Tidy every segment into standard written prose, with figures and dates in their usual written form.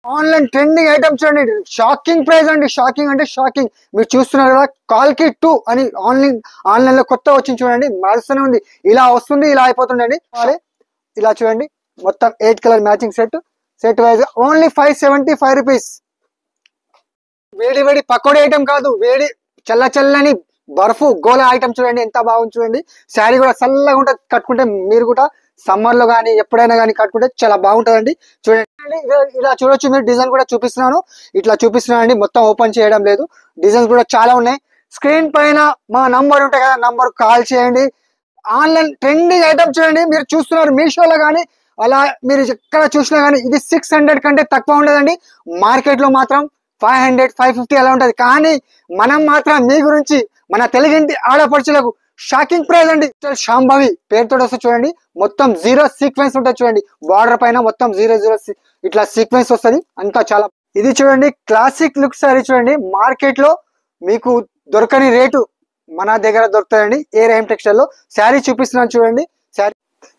Online trending items చూడండి, shocking price అండి, shocking అంటే షాకింగ్. మీరు చూస్తున్నారు కదా, కాల్కి 2 అని ఆన్లైన్ లో కొత్త వచ్చింది చూడండి, మారుస్తూనే ఉంది. ఇలా వస్తుంది, ఇలా అయిపోతుందండి. ఇలా చూడండి, మొత్తం 8 colour matching set wise only 575 rupees. వేడి వేడి పకోడీ ఐటమ్ కాదు, వేడి చల్లని బర్ఫు గోల ఐటమ్ చూడండి, ఎంత బాగుంది చూడండి. శారీ కూడా చల్లగా ఉంటుంది, కట్టుకుంటే మీరు కూడా సమ్మర్ లో కానీ ఎప్పుడైనా కానీ కట్టుకుంటే చాలా బాగుంటుందండి. చూడండి, ఇలా చూడొచ్చు మీరు. డిజైన్ కూడా చూపిస్తున్నాను, ఇట్లా చూపిస్తున్నానండి, మొత్తం ఓపెన్ చేయడం లేదు. డిజైన్స్ కూడా చాలా ఉన్నాయి. స్క్రీన్ పైన మా నంబర్ ఉంటాయి కదా, నంబర్ కాల్ చేయండి. ఆన్లైన్ ట్రెండింగ్ ఐటమ్ చూడండి, మీరు చూస్తున్నారు మీషోలో కానీ అలా మీరు ఎక్కడ చూసినా కానీ ఇది 600 కంటే తక్కువ ఉండదండి. మార్కెట్ లో మాత్రం 500 550 అలా ఉంటది. కానీ మనం మాత్రం మీ గురించి మన తెలుగింటి ఆడపడుచులకు షాకింగ్ ప్రైస్ అండి. శాంభవి పేరుతో వస్తే చూడండి, మొత్తం 0 సీక్వెన్స్ ఉంటుంది చూడండి. బార్డర్ పైన మొత్తం 0 ఇట్లా సీక్వెన్స్ వస్తుంది, అంతా చాలా. ఇది చూడండి, క్లాసిక్ లుక్ సారీ చూడండి. మార్కెట్ లో మీకు దొరకని రేటు మన దగ్గర దొరుకుతాయండి. ఏ రైమ్ టెక్స్టైల్ లో శారీ చూపిస్తున్నాను చూడండి. శారీ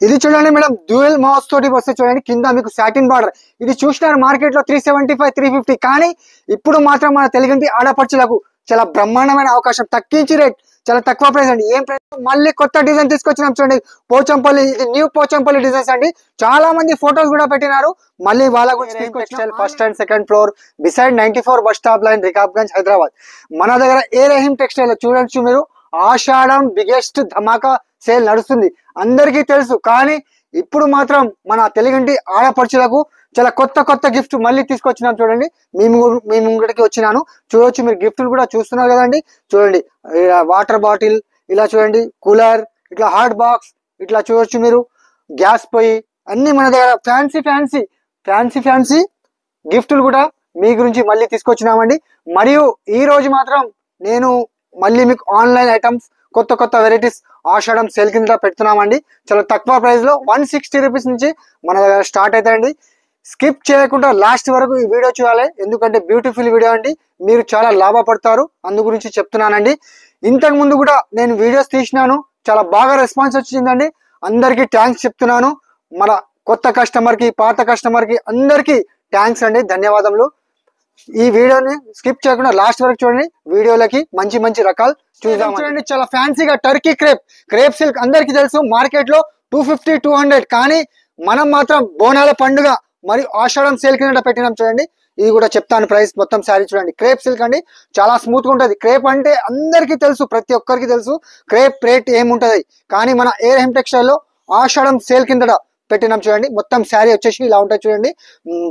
ఇది చూడండి మేడం, డ్యూయల్ మౌస్ తోటి వస్తే చూడండి, కింద మీకు సాటిన్ బార్డర్. ఇది చూసినారు మార్కెట్ లో 375 350, కానీ ఇప్పుడు మాత్రం మన తెలుగింటి ఆడపడుచులకు చాలా బ్రహ్మాండమైన అవకాశం, తగ్గించి రేట్, చాలా తక్కువ ప్రైస్ అండి. ఏం ప్రైస్? మళ్ళీ కొత్త డిజైన్ తీసుకొచ్చినాం చూడండి, పోచంపల్లి. ఇది న్యూ పోచంపల్లి డిజైన్స్ అండి. చాలా మంది ఫొటోస్ కూడా పెట్టినారు. మళ్ళీ వాళ్ళ గురించి first and second floor beside 94 bus stop line, Rikabganj, Hyderabad. మన దగ్గర ఏ రహీం టెక్స్టైల్ లో చూడొచ్చు మీరు, ఆషాఢం బిగ్గెస్ట్ ధమాకా సేల్ నడుస్తుంది, అందరికీ తెలుసు. కానీ ఇప్పుడు మాత్రం మన తెలుగింటి ఆడపడుచులకు చాలా కొత్త గిఫ్ట్ మళ్ళీ తీసుకొచ్చినాను చూడండి. మీ ముంగడికి వచ్చినాను, చూడొచ్చు మీరు. గిఫ్ట్లు కూడా చూస్తున్నారు కదండి, చూడండి. వాటర్ బాటిల్, ఇలా చూడండి, కూలర్, ఇట్లా హాట్ బాక్స్, ఇట్లా చూడొచ్చు మీరు. గ్యాస్ పొయ్యి, అన్ని మన దగ్గర ఫ్యాన్సీ గిఫ్ట్లు కూడా మీ గురించి మళ్ళీ తీసుకొచ్చినామండి. మరియు ఈ రోజు మాత్రం నేను మళ్ళీ మీకు ఆన్లైన్ ఐటమ్స్ కొత్త వెరైటీస్ ఆషాఢం సేల్ కింద పెడుతున్నామండి. చాలా తక్కువ ప్రైస్ లో 160 రూపీస్ నుంచి మన దగ్గర స్టార్ట్ అవుతాయండి. స్కిప్ చేయకుండా లాస్ట్ వరకు ఈ వీడియో చూడాలి, ఎందుకంటే బ్యూటిఫుల్ వీడియో అండి, మీరు చాలా లాభపడతారు, అందు గురించి చెప్తున్నానండి. ఇంతకు ముందు కూడా నేను వీడియోస్ తీసినాను, చాలా బాగా రెస్పాన్స్ వచ్చిందండి. అందరికీ థ్యాంక్స్ చెప్తున్నాను. మన కొత్త కస్టమర్ కి, పాత కస్టమర్ కి అందరికీ థ్యాంక్స్ అండి, ధన్యవాదములు. ఈ వీడియోని స్కిప్ చేయకుండా లాస్ట్ వరకు చూడండి. వీడియోలకి మంచి రకాలు చూద్దాం చూడండి. చాలా ఫ్యాన్సీగా టర్కీ క్రేప్ సిల్క్ అందరికి తెలుసు, మార్కెట్ లో 250 200, కానీ మనం మాత్రం బోనాల పండుగ మరియు ఆషాఢం సేల్ కింద పెట్టినాం చూడండి. ఇది కూడా చెప్తాను ప్రైస్. మొత్తం శారీ చూడండి, క్రేప్ సిల్క్ అండి, చాలా స్మూత్ గా ఉంటది. క్రేప్ అంటే అందరికీ తెలుసు, ప్రతి ఒక్కరికి తెలుసు క్రేప్ రేట్ ఏముంటది. కానీ మన ఏ రహీం టెక్స్టైల్ లో ఆషాఢం సేల్ కింద పెట్టినాం చూడండి. మొత్తం శారీ వచ్చేసి ఇలా ఉంటుంది చూడండి.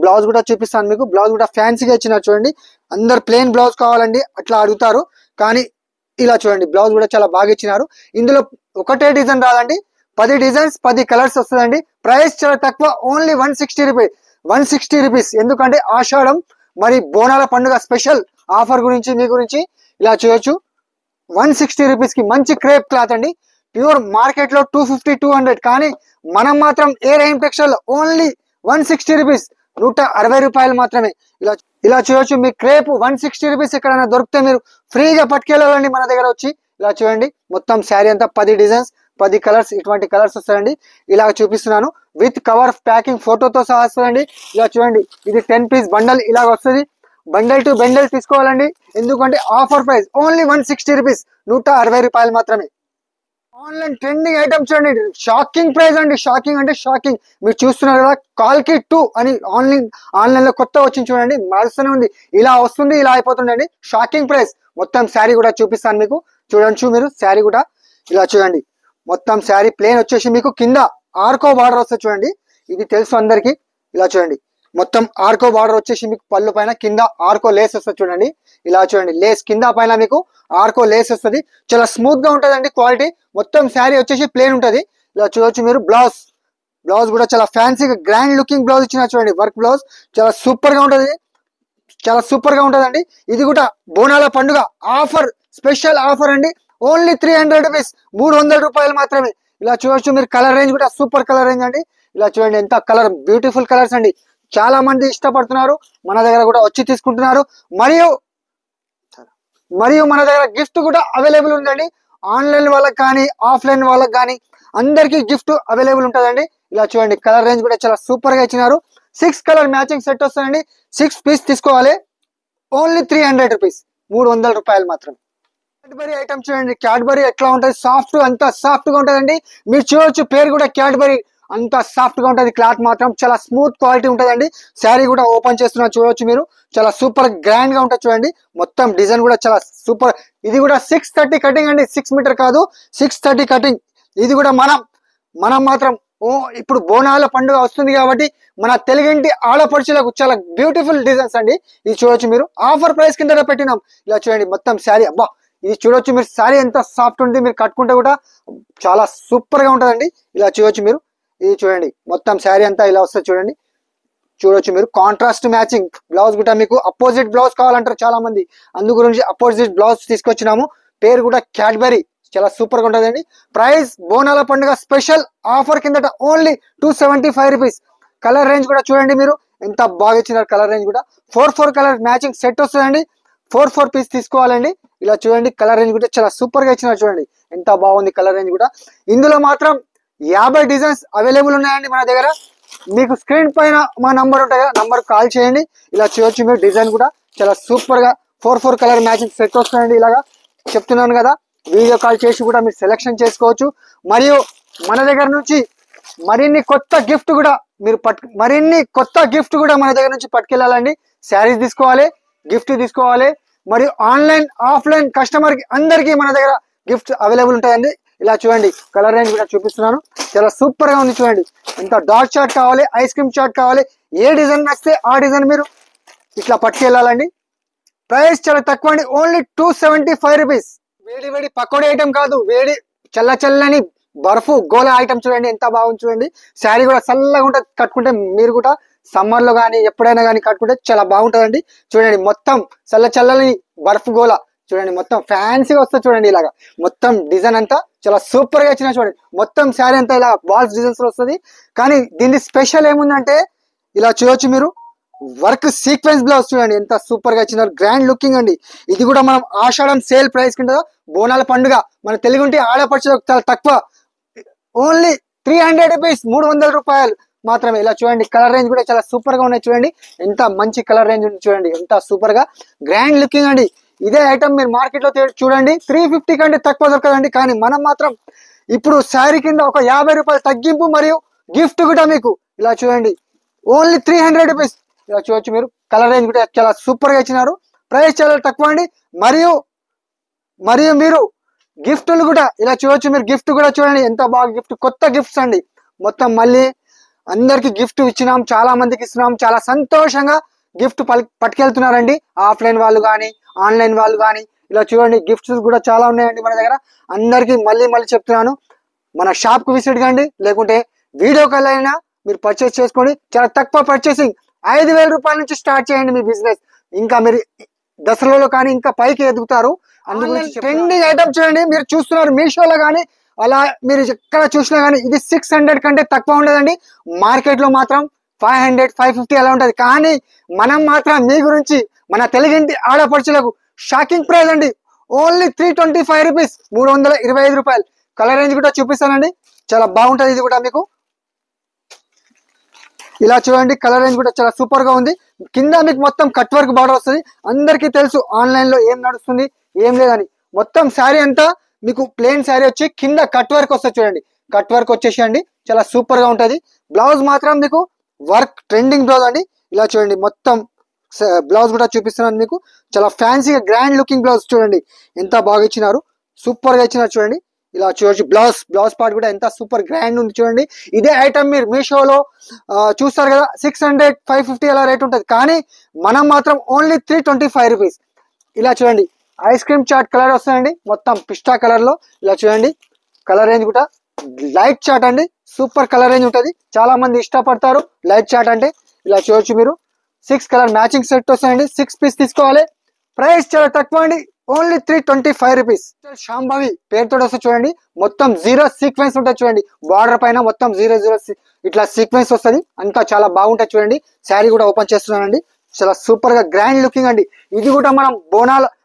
బ్లౌజ్ కూడా చూపిస్తాను మీకు. బ్లౌజ్ కూడా ఫ్యాన్సీగా ఇచ్చినారు చూడండి. అందరు ప్లెయిన్ బ్లౌజ్ కావాలండి అట్లా అడుగుతారు, కానీ ఇలా చూడండి, బ్లౌజ్ కూడా చాలా బాగా ఇచ్చినారు. ఇందులో ఒకటే డిజైన్ రాదండి, 10 డిజైన్స్ 10 కలర్స్ వస్తుందండి. ప్రైస్ చాలా తక్కువ, ఓన్లీ 160 రూపీస్. ఎందుకంటే ఆషాఢం మరి బోనాల పండుగ స్పెషల్ ఆఫర్ గురించి మీ గురించి ఇలా చేయొచ్చు. 160 రూపీస్ కి మంచి క్రేప్ క్లాత్ అండి. ప్యూర్ మార్కెట్ లో 250 200, కానీ మనం మాత్రం ఏ రహీం టెక్స్టైల్ లో ఓన్లీ 160 రూపీస్, 160 రూపాయలు మాత్రమే. ఇలా చూడొచ్చు. మీ క్రేప్ 160 రూపీస్ ఎక్కడైనా దొరికితే మీరు ఫ్రీగా పట్టుకెళ్ళాలండి మన దగ్గర వచ్చి. ఇలా చూడండి, మొత్తం శారీ అంతా 10 డిజైన్స్ 10 కలర్స్, ఇటువంటి కలర్స్ వస్తాయండి. ఇలా చూపిస్తున్నాను, విత్ కవర్ ప్యాకింగ్ ఫోటోతో సహా వస్తుందండి. ఇలా చూడండి, ఇది 10 పీస్ బండల్ ఇలా వస్తుంది. బండల్ టు బండల్ తీసుకోవాలండి, ఎందుకంటే ఆఫర్ ప్రైస్ ఓన్లీ 160 రూపీస్, 160 రూపాయలు మాత్రమే. ఆన్లైన్ ట్రెండింగ్ ఐటమ్ చూడండి, షాకింగ్ ప్రైస్ అండి, షాకింగ్ అంటే షాకింగ్. మీరు చూస్తున్నారు కదా, కాల్కి 2 అని ఆన్లైన్ లో కొత్త వచ్చింది చూడండి, మారుస్తూనే ఉంది. ఇలా వస్తుంది, ఇలా అయిపోతుందండి. Shocking price. మొత్తం శారీ కూడా చూపిస్తాను మీకు, చూడండి మీరు. శారీ కూడా ఇలా చూడండి, మొత్తం శారీ ప్లేన్ వచ్చేసి మీకు కింద ఆర్కో బార్డర్ వస్తుంది చూడండి. ఇది తెలుసు అందరికి. ఇలా చూడండి, మొత్తం ఆర్కో బార్డర్ వచ్చేసి మీకు పళ్ళు పైన కింద ఆర్కో లేస్ వస్తుంది చూడండి. ఇలా చూడండి, లేస్ కింద పైన మీకు ఆర్కో లేస్ వస్తుంది. చాలా స్మూత్ గా ఉంటదండి క్వాలిటీ. మొత్తం శారీ వచ్చేసి ప్లేన్ ఉంటది. ఇలా చూడొచ్చు మీరు. బ్లౌజ్ కూడా చాలా ఫ్యాన్సీగా గ్రాండ్ లుకింగ్ బ్లౌజ్ ఇచ్చిన చూడండి, వర్క్ బ్లౌజ్ చాలా సూపర్ గా ఉంటది, చాలా సూపర్ గా ఉంటదండి. ఇది కూడా బోనాల పండుగ ఆఫర్, స్పెషల్ ఆఫర్ అండి. ఓన్లీ 300 రూపీస్, 300 రూపాయలు మాత్రమే. ఇలా చూడొచ్చు మీరు. కలర్ రేంజ్ కూడా సూపర్ కలర్ రేంజ్ అండి. ఇలా చూడండి, ఎంత కలర్ బ్యూటిఫుల్ కలర్స్ అండి. చాలా మంది ఇష్టపడుతున్నారు, మన దగ్గర కూడా వచ్చి తీసుకుంటున్నారు. మరియు మన దగ్గర గిఫ్ట్ కూడా అవైలబుల్ ఉందండి. ఆన్లైన్ వాళ్ళకి కానీ ఆఫ్లైన్ వాళ్ళకి కానీ అందరికీ గిఫ్ట్ అవైలబుల్ ఉంటుందండి. ఇలా చూడండి, కలర్ రేంజ్ కూడా చాలా సూపర్ గా ఇచ్చినారు. 6 కలర్ మ్యాచింగ్ సెట్ వస్తుందండి. 6 పీస్ తీసుకోవాలి. ఓన్లీ 300 రూపీస్, 300 రూపాయలు మాత్రం. క్యాడ్బరీ ఐటమ్ చూడండి. క్యాడ్బరీ ఎట్లా ఉంటుంది, సాఫ్ట్, అంత సాఫ్ట్ గా ఉంటుందండి. మీరు చూడొచ్చు పేరు కూడా క్యాడ్బరీ, అంత సాఫ్ట్ గా ఉంటుంది. క్లాత్ మాత్రం చాలా స్మూత్ క్వాలిటీ ఉంటుందండి. శారీ కూడా ఓపెన్ చేస్తున్నా చూడొచ్చు మీరు, చాలా సూపర్ గ్రాండ్ గా ఉంటుంది చూడండి. మొత్తం డిజైన్ కూడా చాలా సూపర్. ఇది కూడా 630 కటింగ్ అండి, 6 మీటర్ కాదు, 630 కటింగ్. ఇది కూడా మనం మాత్రం ఇప్పుడు బోనాల పండుగ వస్తుంది కాబట్టి మన తెలుగింటి ఆడపడుచులకు చాలా బ్యూటిఫుల్ డిజైన్స్ అండి. ఇది చూడొచ్చు మీరు, ఆఫర్ ప్రైస్ కింద పెట్టినాం. ఇలా చూడండి మొత్తం శారీ, అబ్బా ఇది చూడొచ్చు మీరు, శారీ ఎంత సాఫ్ట్ ఉంది, మీరు కట్టుకుంటే కూడా చాలా సూపర్ గా ఉంటుందండి. ఇలా చూడొచ్చు మీరు, ఇది చూడండి మొత్తం శారీ అంతా ఇలా వస్తుంది చూడండి. చూడొచ్చు మీరు, కాంట్రాస్ట్ మ్యాచింగ్ బ్లౌజ్ కూడా మీకు అపోజిట్ బ్లౌజ్ కావాలంటారు చాలా మంది, అందు గురించి అపోజిట్ బ్లౌజ్ తీసుకొచ్చినాము. పేరు కూడా క్యాడ్బరీ, చాలా సూపర్ గా ఉంటుందండి. ప్రైస్ బోనాల పండుగ స్పెషల్ ఆఫర్ కిందట ఓన్లీ 275 రూపీస్. కలర్ రేంజ్ కూడా చూడండి మీరు, ఎంత బాగా ఇచ్చినారు. కలర్ రేంజ్ కూడా 4 కలర్ మ్యాచింగ్ సెట్ వస్తుందండి. 4 పీస్ తీసుకోవాలండి. ఇలా చూడండి కలర్ రేంజ్ కూడా చాలా సూపర్ గా ఇచ్చినారు చూడండి, ఎంత బాగుంది కలర్ రేంజ్ కూడా. ఇందులో మాత్రం 50 డిజైన్స్ అవైలబుల్ ఉన్నాయండి మన దగ్గర. మీకు స్క్రీన్ పైన మా నంబర్ ఉంటుంది కదా, నంబర్ కాల్ చేయండి. ఇలా చూడొచ్చు మీరు, డిజైన్ కూడా చాలా సూపర్ గా 4 కలర్ మ్యాచింగ్ సెట్ వస్తుందండి. ఇలాగా చెప్తున్నాను కదా, వీడియో కాల్ చేసి కూడా మీరు సెలెక్షన్ చేసుకోవచ్చు. మరియు మన దగ్గర నుంచి మరిన్ని కొత్త గిఫ్ట్ కూడా మన దగ్గర నుంచి పట్టుకెళ్ళాలండి. శారీస్ తీసుకోవాలి, గిఫ్ట్ తీసుకోవాలి. మరియు ఆన్లైన్ ఆఫ్లైన్ కస్టమర్ కి అందరికీ మన దగ్గర గిఫ్ట్ అవైలబుల్ ఉంటాయండి. ఇలా చూడండి కలర్ రేంజ్ కూడా చూపిస్తున్నాను, చాలా సూపర్ గా ఉంది చూడండి. ఎంత డార్క్ చార్ట్ కావాలి, ఐస్ క్రీమ్ చార్ట్ కావాలి, ఏ డిజైన్ నచ్చితే ఆ డిజైన్ మీరు ఇట్లా పట్టుకెళ్ళాలండి. ప్రైస్ చాలా తక్కువ అండి, ఓన్లీ 275 రూపీస్. వేడి వేడి పకోడీ ఐటమ్ కాదు, వేడి చల్లని బర్ఫు గోలా ఐటమ్ చూడండి, ఎంత బాగుంది చూడండి. శారీ కూడా చల్లగా ఉంటుంది, కట్టుకుంటే మీరు కూడా సమ్మర్ లో కానీ ఎప్పుడైనా కానీ కట్టుకుంటే చాలా బాగుంటుందండి. చూడండి మొత్తం చల్లని బర్ఫ్ గోలా చూడండి, మొత్తం ఫ్యాన్సీగా వస్తుంది చూడండి. ఇలాగా మొత్తం డిజైన్ అంతా చాలా సూపర్ గా ఇచ్చిన చూడండి. మొత్తం శారీ అంతా ఇలా బాల్స్ డిజైన్స్ లో వస్తుంది. కానీ దీని స్పెషల్ ఏముందంటే, ఇలా చూడొచ్చు మీరు, వర్క్ సీక్వెన్స్ బ్లౌజ్ చూడండి, ఎంత సూపర్ గా ఇచ్చినారు, గ్రాండ్ లుకింగ్ అండి. ఇది కూడా మనం ఆషాఢం సేల్ ప్రైస్ కింద బోనాల పండుగ మన తెలుగుంటి ఆడపడుచులకు చాలా తక్కువ, ఓన్లీ 300 రూపీస్, 300 రూపాయలు మాత్రమే. ఇలా చూడండి కలర్ రేంజ్ కూడా చాలా సూపర్ గా ఉన్నాయి చూడండి, ఎంత మంచి కలర్ రేంజ్ ఉంది చూడండి, ఎంత సూపర్ గా గ్రాండ్ లుకింగ్ అండి. ఇదే ఐటమ్ మీరు మార్కెట్ లో చూడండి 350 కంటే తక్కువ దొరకదండి. కానీ మనం మాత్రం ఇప్పుడు శారీ కింద ఒక 50 రూపాయలు తగ్గింపు మరియు గిఫ్ట్ కూడా మీకు. ఇలా చూడండి ఓన్లీ 300 రూపీస్. ఇలా చూడొచ్చు మీరు, కలర్ రేంజ్ కూడా చాలా సూపర్ గా ఇచ్చినారు. ప్రైస్ చాలా తక్కువ అండి. మరియు మీరు గిఫ్ట్లు కూడా ఇలా చూడొచ్చు మీరు, గిఫ్ట్ కూడా చూడండి ఎంత బాగా గిఫ్ట్, కొత్త గిఫ్ట్స్ అండి. మొత్తం మళ్ళీ అందరికి గిఫ్ట్ ఇచ్చినాం, చాలా మందికి ఇస్తున్నాం, చాలా సంతోషంగా గిఫ్ట్ పట్టుకెళ్తున్నారండి. ఆఫ్లైన్ వాళ్ళు కానీ ఆన్లైన్ వాళ్ళు కానీ. ఇలా చూడండి గిఫ్ట్స్ కూడా చాలా ఉన్నాయండి మన దగ్గర. అందరికి మళ్ళీ చెప్తున్నాను, మన షాప్ కు విజిట్ కండి, లేకుంటే వీడియో కాల్ అయినా మీరు పర్చేస్ చేసుకోండి. చాలా తక్కువ పర్చేసింగ్, 5,000 రూపాయల నుంచి స్టార్ట్ చేయండి మీ బిజినెస్. ఇంకా మీరు దసరాలో కానీ ఇంకా పైకి ఎదుగుతారు. అందుకు ట్రెండింగ్ ఐటమ్ చూడండి, మీరు చూస్తున్నారు మీషోలో కానీ అలా మీరు ఎక్కడ చూసినా కానీ ఇది 600 కంటే తక్కువ ఉండదండి. మార్కెట్ లో మాత్రం 500, 550 అలా ఉంటది. కానీ మనం మాత్రం మీ గురించి మన తెలుగింటి ఆడపడుచులకు షాకింగ్ ప్రైస్ అండి, ఓన్లీ 325 రూపీస్, 325 రూపాయలు. కలర్ రేంజ్ కూడా చూపిస్తానండి, చాలా బాగుంటది ఇది కూడా మీకు. ఇలా చూడండి కలర్ రేంజ్ కూడా చాలా సూపర్ గా ఉంది. కింద మీకు మొత్తం కట్ వర్క్ బార్డర్ వస్తుంది. అందరికీ తెలుసు ఆన్లైన్ లో ఏం నడుస్తుంది ఏం లేదని. మొత్తం శారీ అంతా మీకు ప్లెయిన్ శారీ వచ్చి కింద కట్ వర్క్ వస్తుంది చూడండి, కట్ వర్క్ వచ్చేసి చాలా సూపర్ గా ఉంటది. బ్లౌజ్ మాత్రం మీకు వర్క్ ట్రెండింగ్ బ్లౌజ్ అండి. ఇలా చూడండి మొత్తం బ్లౌజ్ కూడా చూపిస్తున్నాను మీకు, చాలా ఫ్యాన్సీగా గ్రాండ్ లుకింగ్ బ్లౌజ్ చూడండి, ఎంత బాగా ఇచ్చినారు, సూపర్ గా ఇచ్చినారు చూడండి. ఇలా చూడొచ్చు బ్లౌజ్ పార్ట్ కూడా ఎంత సూపర్ గ్రాండ్ ఉంది చూడండి. ఇదే ఐటమ్ మీరు మీషోలో చూస్తారు కదా 600, 550 అలా రేట్ ఉంటుంది. కానీ మనం మాత్రం ఓన్లీ 325 రూపీస్. ఇలా చూడండి ఐస్ క్రీమ్ చాట్ కలర్ వస్తుందండి, మొత్తం పిస్టా కలర్ లో. ఇలా చూడండి కలర్ రేంజ్ కూడా లైట్ చాట్ అండి, సూపర్ కలర్ రేంజ్ ఉంటుంది. చాలా మంది ఇష్టపడతారు లైట్ చాట్ అంటే. ఇలా చూడొచ్చు మీరు 6 కలర్ మ్యాచింగ్ సెట్ వస్తాయండి, 6 పీస్ తీసుకోవాలి. ప్రైస్ చాలా తక్కువ అండి, ఓన్లీ 325 రూపీస్. శాంభవి పేరుతో వస్తుంది చూడండి, మొత్తం 0 సీక్వెన్స్ ఉంటుంది చూడండి, బార్డర్ పైన మొత్తం 0 ఇట్లా సీక్వెన్స్ వస్తుంది, అంతా చాలా బాగుంటుంది చూడండి. శారీ కూడా ఓపెన్ చేస్తున్నానండి, చాలా సూపర్ గా గ్రాండ్ లుకింగ్ అండి. ఇది కూడా మనం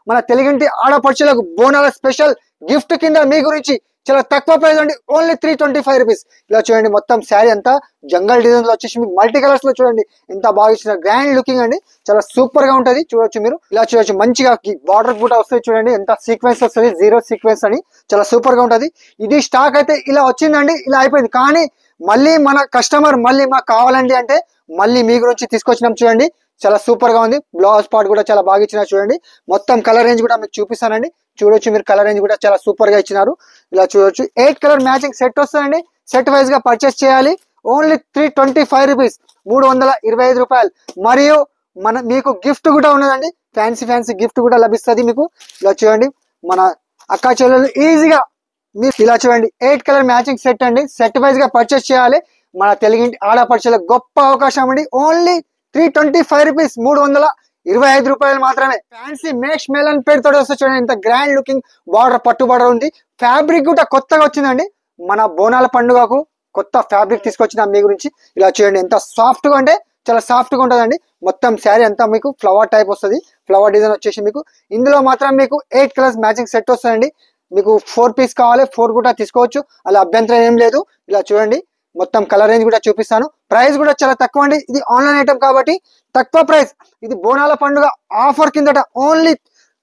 మన తెలుగింటి ఆడపడుచులకు బోనాల స్పెషల్ గిఫ్ట్ కింద మీ గురించి చాలా తక్కువ ప్రైస్ అండి, ఓన్లీ 325 రూపీస్. ఇలా చూడండి మొత్తం శారీ అంతా జంగల్ డిజైన్ లో వచ్చేసి మీకు మల్టీ కలర్స్ లో చూడండి ఎంత బాగా ఇచ్చిన గ్రాండ్ లుకింగ్ అండి, చాలా సూపర్ గా ఉంటది. చూడొచ్చు మీరు, ఇలా చూడొచ్చు మంచిగా బార్డర్ కూడా వస్తుంది చూడండి, ఎంత సీక్వెన్స్ వస్తుంది, జీరో సీక్వెన్స్ అని చాలా సూపర్ గా ఉంటది. ఇది స్టాక్ అయితే ఇలా వచ్చిందండి, ఇలా అయిపోయింది. కానీ మళ్ళీ మన కస్టమర్ మళ్ళీ మాకు కావాలండి అంటే మళ్ళీ మీ గురించి తీసుకొచ్చినాం చూడండి, చాలా సూపర్ గా ఉంది. బ్లౌజ్ పార్ట్ కూడా చాలా బాగా ఇచ్చినారు చూడండి. మొత్తం కలర్ రేంజ్ కూడా మీకు చూపిస్తానండి. చూడొచ్చు మీరు, కలర్ రేంజ్ కూడా చాలా సూపర్ గా ఇచ్చినారు. ఇలా చూడొచ్చు 8 కలర్ మ్యాచింగ్ సెట్ వస్తుందండి. సెట్ వైజ్ గా పర్చేస్ చేయాలి, ఓన్లీ 325 రూపీస్, 325 రూపాయలు. మరియు మీకు గిఫ్ట్ కూడా ఉన్నదండి, ఫ్యాన్సీ గిఫ్ట్ కూడా లభిస్తుంది మీకు. ఇలా చూడండి మన అక్కా చెల్లెలు ఈజీగా మీరు ఇలా చూడండి 8 కలర్ మ్యాచింగ్ సెట్ అండి. సెట్ వైజ్ గా పర్చేస్ చేయాలి. మన తెలుగింటి ఆడపడుచులకు గొప్ప అవకాశం అండి, ఓన్లీ 325 రూపీస్, 325 రూపాయలు మాత్రమే. ఫ్యాన్సీ మేష్ మెలన్ పేరుతో వస్తే చూడండి ఎంత గ్రాండ్ లుకింగ్ బార్డర్, పట్టు బార్డర్ ఉంది. ఫ్యాబ్రిక్ కూడా కొత్తగా వచ్చిందండి, మన బోనాల పండుగకు కొత్త ఫ్యాబ్రిక్ తీసుకొచ్చిన మీ గురించి. ఇలా చూడండి ఎంత సాఫ్ట్ గా అంటే చాలా సాఫ్ట్ గా ఉంటుందండి. మొత్తం శారీ అంతా మీకు ఫ్లవర్ టైప్ వస్తుంది, ఫ్లవర్ డిజైన్ వచ్చేసి మీకు. ఇందులో మాత్రం మీకు 8 కలర్స్ మ్యాచింగ్ సెట్ వస్తుందండి. మీకు 4 పీస్ కావాలి, 4 కూడా తీసుకోవచ్చు, అలా అభ్యంతరం ఏం లేదు. ఇలా చూడండి మొత్తం కలర్ రేంజ్ కూడా చూపిస్తాను. ప్రైస్ కూడా చాలా తక్కువ అండి, ఇది ఆన్లైన్ ఐటమ్ కాబట్టి తక్కువ ప్రైస్. ఇది బోనాల పండుగ ఆఫర్ కిందట ఓన్లీ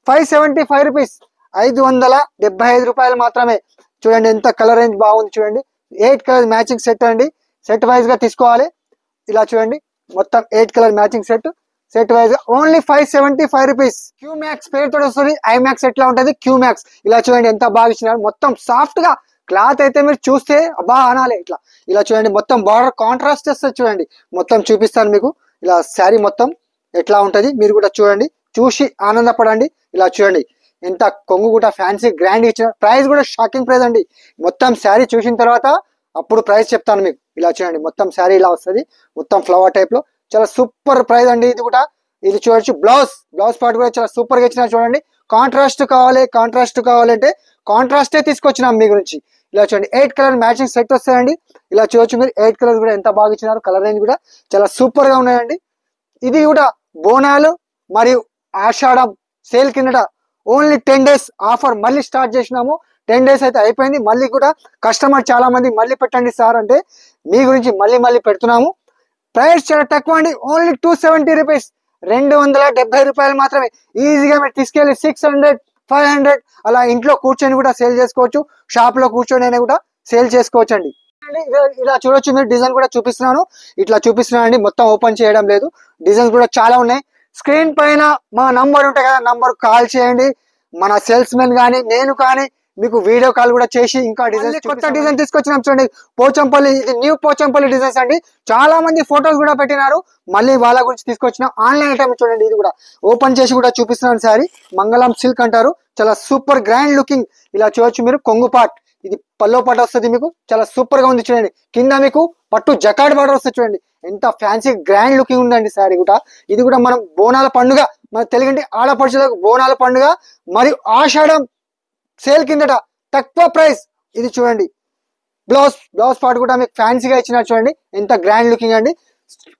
575 రూపీస్, 575 రూపాయలు మాత్రమే. చూడండి ఎంత కలర్ రేంజ్ బాగుంది చూడండి. 8 కలర్ మ్యాచింగ్ సెట్ అండి, సెట్ వైజ్ గా తీసుకోవాలి. ఇలా చూడండి మొత్తం 8 colour matching set, set wise only 575 rupees. Q Max పేరుతో వస్తుంది, ఐమాక్స్ ఎట్లా ఉంటది క్యూ మ్యాక్స్. ఇలా చూడండి ఎంత బాగా ఇచ్చినారు, మొత్తం సాఫ్ట్ గా క్లాత్ అయితే మీరు చూస్తే అబ్బా అనాలి ఇట్లా. ఇలా చూడండి మొత్తం బార్డర్ కాంట్రాస్ట్ వస్తుంది చూడండి, మొత్తం చూపిస్తాను మీకు. ఇలా శారీ మొత్తం ఎట్లా ఉంటది మీరు కూడా చూడండి, చూసి ఆనందపడండి. ఇలా చూడండి ఎంత కొంగు కూడా ఫ్యాన్సీ గ్రాండ్ ఇచ్చిన. ప్రైస్ కూడా షాకింగ్ ప్రైస్ అండి, మొత్తం శారీ చూసిన తర్వాత అప్పుడు ప్రైస్ చెప్తాను మీకు. ఇలా చూడండి మొత్తం శారీ ఇలా వస్తుంది, మొత్తం ఫ్లవర్ టైప్ లో, చాలా సూపర్ ప్రైస్ అండి ఇది కూడా. ఇది చూడొచ్చు బ్లౌజ్ పార్ట్ కూడా చాలా సూపర్ గా ఇచ్చిన చూడండి. కాంట్రాస్ట్ కావాలంటే కాంట్రాస్టే తీసుకొచ్చినాం మీ గురించి. ఇలా చూడండి 8 కలర్ మ్యాచింగ్ సెట్ వస్తాయండి. ఇలా చూడొచ్చు మీరు, 8 కలర్స్ కూడా ఎంత బాగా ఇచ్చినారు, కలర్ రేంజ్ కూడా చాలా సూపర్ గా ఉన్నాయండి. ఇది కూడా బోనాలు మరియు ఆషాఢం సేల్ కిందట ఓన్లీ 10 డేస్ ఆఫర్ మళ్ళీ స్టార్ట్ చేసినాము. 10 డేస్ అయితే అయిపోయింది, మళ్ళీ కూడా కస్టమర్ చాలా మంది మళ్ళీ పెట్టండి సార్ అంటే మీ గురించి మళ్ళీ పెడుతున్నాము. ప్రైస్ చాలా తక్కువ అండి, ఓన్లీ 270 రూపీస్, 270 రూపాయలు మాత్రమే. ఈజీగా మీరు తీసుకెళ్ళి 600, 500 అలా ఇంట్లో కూర్చొని కూడా సేల్ చేసుకోవచ్చు, షాప్ లో కూర్చొని అయినా కూడా సేల్ చేసుకోవచ్చు అండి. ఇలా చూడొచ్చు మీరు, డిజైన్ కూడా చూపిస్తున్నాను, ఇట్లా చూపిస్తున్నాను అండి, మొత్తం ఓపెన్ చేయడం లేదు. డిజైన్స్ కూడా చాలా ఉన్నాయి. స్క్రీన్ పైన మా నంబర్ ఉంటాయి కదా, నంబర్ కాల్ చేయండి. మన సేల్స్ మెన్ కానీ నేను కానీ మీకు వీడియో కాల్ కూడా చేసి ఇంకా డిజైన్, కొత్త డిజైన్ తీసుకొచ్చినాం చూడండి. పోచంపల్లి, ఇది న్యూ పోచంపల్లి డిజైన్స్ అండి. చాలా మంది ఫొటోస్ కూడా పెట్టినారు, మళ్ళీ వాళ్ళ గురించి తీసుకొచ్చిన ఆన్లైన్ ఐటమ్ చూడండి. ఇది కూడా ఓపెన్ చేసి కూడా చూపిస్తున్నాను. సారీ మంగళం సిల్క్ అంటారు, చాలా సూపర్ గ్రాండ్ లుకింగ్. ఇలా చూడొచ్చు మీరు, కొంగు పార్ట్, ఇది పల్లో పాట వస్తుంది మీకు, చాలా సూపర్ గా ఉంది చూడండి. కింద మీకు పట్టు జకాడ్ బార్డర్ వస్తుంది చూడండి, ఎంత ఫ్యాన్సీ గ్రాండ్ లుకింగ్ ఉందండి శారీ కూడా. ఇది కూడా మనం బోనాల పండుగ, మన తెలుగుంటి ఆడపడుచులకు బోనాల పండుగ మరియు ఆషాఢం సేల్ కిందట తక్కువ ప్రైస్. ఇది చూడండి బ్లౌజ్ పార్ట్ కూడా మీకు ఫ్యాన్సీగా ఇచ్చినారు చూడండి, ఎంత గ్రాండ్ లుకింగ్ అండి.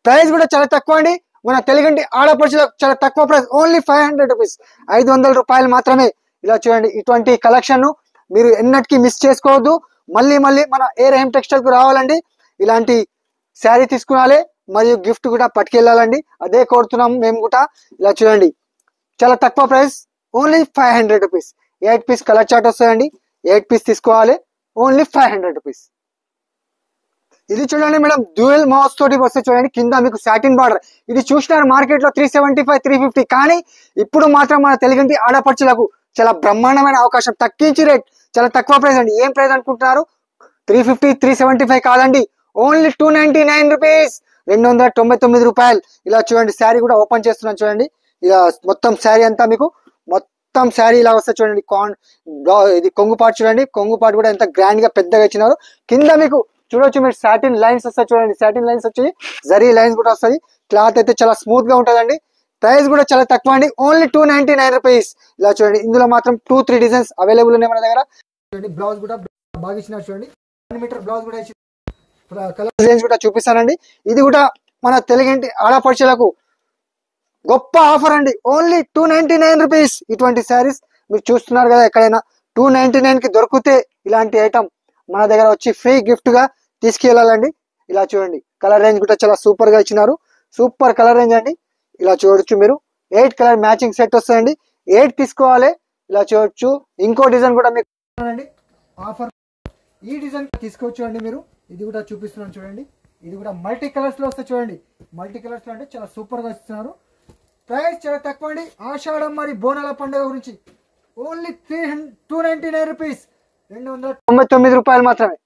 ప్రైస్ కూడా చాలా తక్కువ అండి, మన తెలుగుంటి ఆడపడుచులకు చాలా తక్కువ ప్రైస్, ఓన్లీ 500 రూపీస్, 500 రూపాయలు మాత్రమే. ఇలా చూడండి ఇటువంటి కలెక్షన్ మీరు ఎన్నటికీ మిస్ చేసుకోవద్దు. మళ్ళీ మన ఏరేఎం టెక్స్టైల్ కు రావాలండి, ఇలాంటి శారీ తీసుకురాలి మరియు గిఫ్ట్ కూడా పట్టుకెళ్ళాలండి, అదే కోరుతున్నాం మేము కూడా. ఇలా చూడండి చాలా తక్కువ price, only 500 rupees. 8 piece colour chart వస్తాయండి, 8 పీస్ తీసుకోవాలి, ఓన్లీ 500 రూపీస్. ఇది చూడండి మేడం, డ్యూయల్ మౌస్ తోటి వస్తే చూడండి, కింద మీకు సాటిన్ బార్డర్. ఇది చూసినారు మార్కెట్ లో 375, 350, కానీ ఇప్పుడు మాత్రం మన తెలుగుంటి ఆడపడుచులకు చాలా బ్రహ్మాండమైన అవకాశం, తగ్గించి రేట్, చాలా తక్కువ ప్రైస్ అండి. ఏం ప్రైస్ అనుకుంటున్నారు, 350, 375 కాదండి, ఓన్లీ 299 రూపీస్, 299 రూపాయలు. ఇలా చూడండి శారీ కూడా ఓపెన్ చేస్తున్నాను చూడండి. ఇలా మొత్తం శారీ అంతా మీకు మొత్తం శారీ ఇలా వస్తే చూడండి. ఇది కొంగు పార్ట్ చూడండి, కొంగు పార్ట్ కూడా ఎంత గ్రాండ్ గా పెద్దగా ఇచ్చినారు. కింద మీకు చూడొచ్చు మీరు, సాటిన్ లైన్స్ వస్తాయి చూడండి, సాటిన్ లైన్స్ వచ్చి జరీ లైన్స్ కూడా వస్తాయి. క్లాత్ అయితే చాలా స్మూత్ గా ఉంటుందండి. ప్రైస్ కూడా చాలా తక్కువ అండి, ఓన్లీ 299 రూపీస్. ఇలా చూడండి ఇందులో మాత్రం 2-3 డిజైన్స్ అవైలబుల్ ఉన్నాయి మన దగ్గర. చూడండి బ్లౌజ్ కూడా బాగా ఇచ్చినారు చూడండి, 1 మీటర్ బ్లౌజ్ కూడా ఇచ్చి కలర్ డిజైన్స్ కూడా చూపిస్తానండి. ఇది కూడా మన తెలుగింటి ఆడపడుచులకు గొప్ప ఆఫర్ అండి, ఓన్లీ 299 రూపీస్. ఇటువంటి శారీస్ మీరు చూస్తున్నారు కదా, ఎక్కడైనా 299 కి దొరికితే ఇలాంటి ఐటమ్ మన దగ్గర వచ్చి ఫ్రీ గిఫ్ట్ గా తీసుకెళ్ళాలండి. ఇలా చూడండి, కలర్ రేంజ్ కూడా చాలా సూపర్ గా ఇచ్చినారు. సూపర్ కలర్ రేంజ్ అండి. ఇలా చూడొచ్చు మీరు 8 కలర్ మ్యాచింగ్ సెట్ వస్తాయండి. 8 తీసుకోవాలి. ఇలా చూడొచ్చు. ఇంకో డిజైన్ కూడా మీకు ఆఫర్, ఈ డిజైన్ తీసుకోవచ్చు అండి మీరు. ఇది కూడా చూపిస్తున్నాను చూడండి. ఇది కూడా మల్టీ కలర్స్ లో వస్తాయి చూడండి. మల్టీ కలర్స్ లో అంటే చాలా సూపర్ గా ఇస్తున్నారు. ప్రైస్ చాలా తక్కువ అండి. ఆషాఢం మరి బోనాల పండుగ గురించి ఓన్లీ 299 రూపీస్, 299 రూపాయలు మాత్రమే.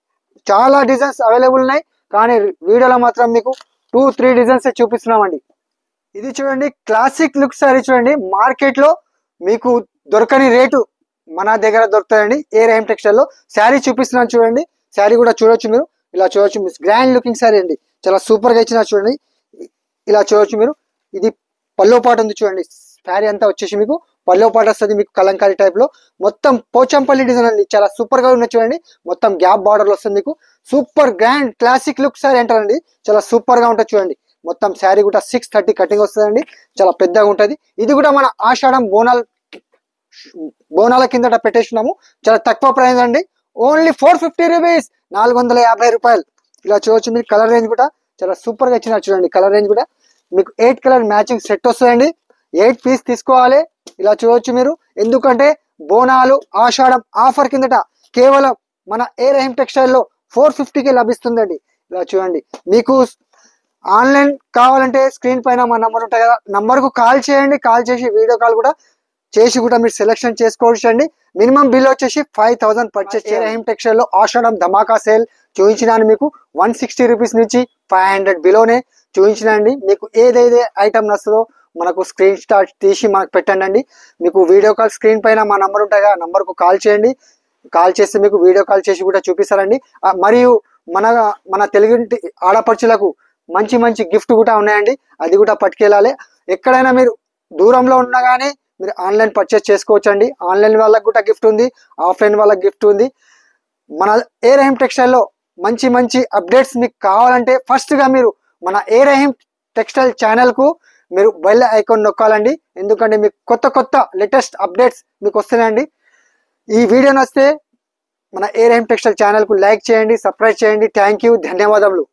చాలా డిజైన్స్ అవైలబుల్ ఉన్నాయి, కానీ వీడియోలో మాత్రం మీకు 2-3 డిజైన్స్ చూపిస్తున్నామండి. ఇది చూడండి, క్లాసిక్ లుక్ సారీ చూడండి. మార్కెట్ లో మీకు దొరకని రేటు మన దగ్గర దొరుకుతాయండి. ఏ రహీం టెక్స్టైల్ లో శారీ చూపిస్తున్నాను చూడండి. శారీ కూడా చూడొచ్చు మీరు. ఇలా చూడొచ్చు, గ్రాండ్ లుకింగ్ శారీ అండి. చాలా సూపర్ గా ఇచ్చిన చూడండి. ఇలా చూడొచ్చు మీరు. ఇది పల్లో పాట ఉంది చూడండి. శారీ అంతా వచ్చేసి మీకు పల్లో పాట వస్తుంది మీకు కలంకారీ టైప్ లో. మొత్తం పోచంపల్లి డిజైన్ అండి. చాలా సూపర్ గా ఉన్నది చూడండి. మొత్తం గ్యాప్ బార్డర్ వస్తుంది మీకు. Super grand classic look sari అంటారండి. చాలా సూపర్ గా ఉంటుంది చూడండి. మొత్తం శారీ కూడా 630 కటింగ్ వస్తుందండి. చాలా పెద్దగా ఉంటది. ఇది కూడా మన ఆషాఢం బోనాల కిందట పెట్టేసినాము. చాలా తక్కువ ప్రైస్ అండి. ఓన్లీ 450 రూపీస్, 450 రూపాయలు. ఇలా చూడొచ్చు మీరు. కలర్ రేంజ్ కూడా చాలా సూపర్ గా ఇచ్చినారు చూడండి. కలర్ రేంజ్ కూడా మీకు 8 కలర్ మ్యాచింగ్ సెట్ వస్తుందండి. 8 పీస్ తీసుకోవాలి. ఇలా చూడొచ్చు మీరు. ఎందుకంటే బోనాలు ఆషాఢం ఆఫర్ కిందట కేవలం మన ఏ రహీం టెక్స్టైల్ లో 450కి లభిస్తుందండి. ఇలా చూడండి. మీకు ఆన్లైన్ కావాలంటే స్క్రీన్ పైన మా నంబర్ ఉంటాయి కదా, నంబర్ కు కాల్ చేయండి. కాల్ చేసి వీడియో కాల్ కూడా చేసి కూడా మీరు సెలెక్షన్ చేసుకోవచ్చు అండి. మినిమం బిల్ వచ్చేసి 5000 పర్చేస్ చేయాలి. రహీం టెక్స్టైల్ లో ఆషాఢం ధమాకా సేల్ చూపించినాను మీకు. 160 రూపీస్ నుంచి 500 బిలోనే చూపించినండి. మీకు ఏదైతే ఐటమ్ నస్తుందో మనకు స్క్రీన్ షాట్ తీసి మనకు పెట్టండి. మీకు వీడియో కాల్ స్క్రీన్ పైన మా నంబర్ ఉంటాయి కదా, నంబర్ కు కాల్ చేయండి. కాల్ చేస్తే మీకు వీడియో కాల్ చేసి కూడా చూపిస్తారండి. మరియు మన తెలుగు ఆడపడుచులకు మంచి మంచి గిఫ్ట్ కూడా ఉన్నాయండి. అది కూడా పట్టుకెళ్ళాలి. ఎక్కడైనా మీరు దూరంలో ఉన్నా కానీ మీరు ఆన్లైన్ పర్చేస్ చేసుకోవచ్చు అండి. ఆన్లైన్ వాళ్ళకి కూడా గిఫ్ట్ ఉంది, ఆఫ్లైన్ వాళ్ళకి గిఫ్ట్ ఉంది. మన ఏ రహీం టెక్స్టైల్ లో మంచి మంచి అప్డేట్స్ మీకు కావాలంటే ఫస్ట్ గా మీరు మన ఏ రహీం టెక్స్టైల్ ఛానల్ కు మీరు బెల్ ఐకాన్ నొక్కాలండి. ఎందుకంటే మీకు కొత్త కొత్త లేటెస్ట్ అప్డేట్స్ మీకు వస్తున్నాయండి. ఈ వీడియో నచ్చితే మన ఏ రహీం టెక్స్టైల్ ఛానల్ కు లైక్ చేయండి, సబ్స్క్రైబ్ చేయండి. థ్యాంక్ యూ, ధన్యవాదములు.